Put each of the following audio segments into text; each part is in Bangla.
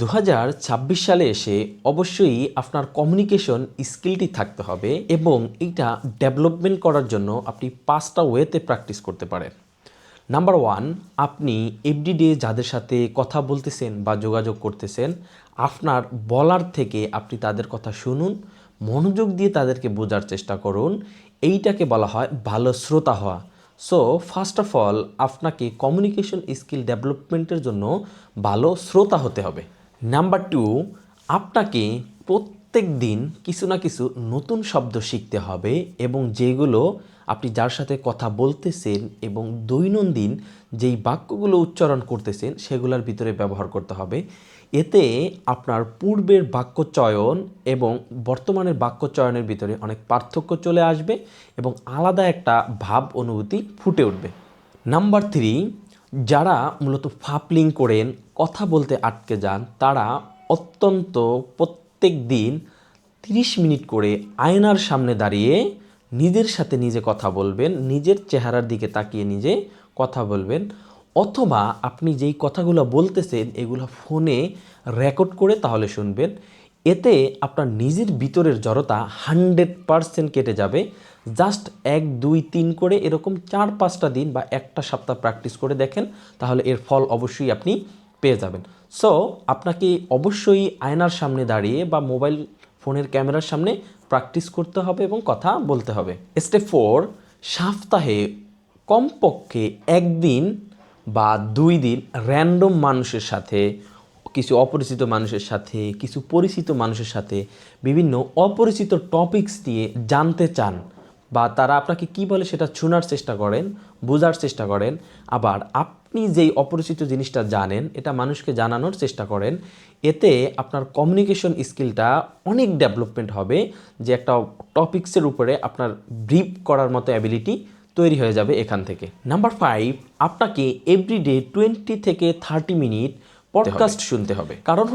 2026 সালে এসে অবশ্যই আপনার কমিউনিকেশন স্কিলটি থাকতে হবে এবং এইটা ডেভেলপমেন্ট করার জন্য আপনি 5টা ওয়েতে প্র্যাকটিস করতে পারেন। নাম্বার 1, আপনি এভরিডে যাদের সাথে কথা বলতেছেন বা যোগাযোগ করতেছেন, আপনার বলার থেকে আপনি তাদের কথা শুনুন, মনোযোগ দিয়ে তাদেরকে বোঝার চেষ্টা করুন। এইটাকে বলা হয় ভালো শ্রোতা হওয়া। সো ফার্স্ট অফ অল আপনাকে কমিউনিকেশন স্কিল ডেভেলপমেন্টের জন্য ভালো শ্রোতা হতে হবে। নাম্বার 2, আপনাকে প্রত্যেক দিন কিছু না কিছু নতুন শব্দ শিখতে হবে এবং যেগুলো আপনি যার সাথে কথা বলতেছেন এবং দৈনন্দিন যেই বাক্যগুলো উচ্চারণ করতেছেন সেগুলোর ভিতরে ব্যবহার করতে হবে। এতে আপনার পূর্বের বাক্য চয়ন এবং বর্তমানের বাক্য চয়নের ভিতরে অনেক পার্থক্য চলে আসবে এবং আলাদা একটা ভাব অনুভূতি ফুটে উঠবে। নাম্বার 3, যারা মূলত ফাপলিং করেন, কথা বলতে আটকে যান, তারা অত্যন্ত প্রত্যেক দিন 30 মিনিট করে আয়নার সামনে দাঁড়িয়ে নিজের সাথে নিজে কথা বলবেন, নিজের চেহারার দিকে তাকিয়ে নিজে কথা বলবেন, অথবা আপনি যেই কথাগুলো বলতেছেন এগুলো ফোনে রেকর্ড করে তাহলে শুনবেন। এতে আপনার নিজের ভিতরের জড়তা 100% কেটে যাবে। জাস্ট 1, 2, 3 করে এরকম 4-5টা দিন বা একটা সপ্তাহ প্র্যাকটিস করে দেখেন, তাহলে এর ফল অবশ্যই আপনি পেয়ে যাবেন। সো আপনাকে অবশ্যই আয়নার সামনে দাঁড়িয়ে বা মোবাইল ফোনের ক্যামেরার সামনে প্র্যাকটিস করতে হবে এবং কথা বলতে হবে। স্টেপ 4, সপ্তাহে কমপক্ষে 1 দিন বা 2 দিন র্যান্ডম মানুষের সাথে, কিছু অপরিচিত মানুষের সাথে, কিছু পরিচিত মানুষের সাথে বিভিন্ন অপরিচিত টপিকস নিয়ে জানতে চান বা তারা আপনাকে কি বলে সেটা শোনার চেষ্টা করেন, বোঝার চেষ্টা করেন। আবার আপনি যেই অপরিচিত জিনিসটা জানেন এটা মানুষকে জানানোর চেষ্টা করেন। এতে আপনার কমিউনিকেশন স্কিলটা অনেক ডেভেলপমেন্ট হবে, যে একটা টপিক্সের উপরে আপনার ব্রিফ করার মতো অ্যাবিলিটি তৈরি হয়ে যাবে এখান থেকে। নাম্বার 5, আপনাকে এভরিডে 20 থেকে 30 মিনিট পডকাস্ট শুনতে হবে। কারণ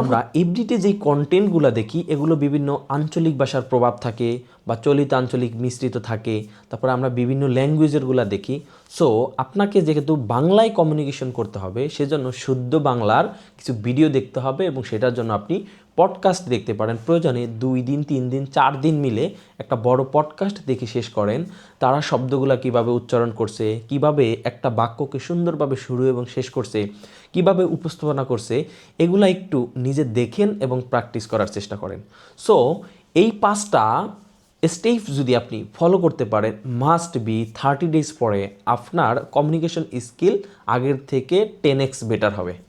আমরা এভরিডে যেই কন্টেন্টগুলো দেখি এগুলো বিভিন্ন আঞ্চলিক ভাষার প্রভাব থাকে বা চলিত আঞ্চলিক মিশ্রিত থাকে, তারপরে আমরা বিভিন্ন ল্যাঙ্গুয়েজেরগুলো দেখি। সো আপনাকে যেহেতু বাংলায় কমিউনিকেশন করতে হবে সেজন্য শুদ্ধ বাংলার কিছু ভিডিও দেখতে হবে এবং সেটার জন্য আপনি পডকাস্ট দেখতে পারেন। প্রয়োজনে 2 দিন, 3 দিন, 4 দিন মিলে একটা বড় পডকাস্ট দেখে শেষ করেন। তারা শব্দগুলো কিভাবে উচ্চারণ করছে, কিভাবে একটা বাক্যকে সুন্দরভাবে শুরু এবং শেষ করছে, কিভাবে উপস্থাপনা করছে, এগুলা একটু নিজে দেখেন এবং প্র্যাকটিস করার চেষ্টা করেন। সো এই 5টা স্টেপ যদি আপনি ফলো করতে পারেন, মাস্ট বি 30 ডেজ পরে আপনার কমিউনিকেশন স্কিল আগের থেকে 10x বেটার হবে।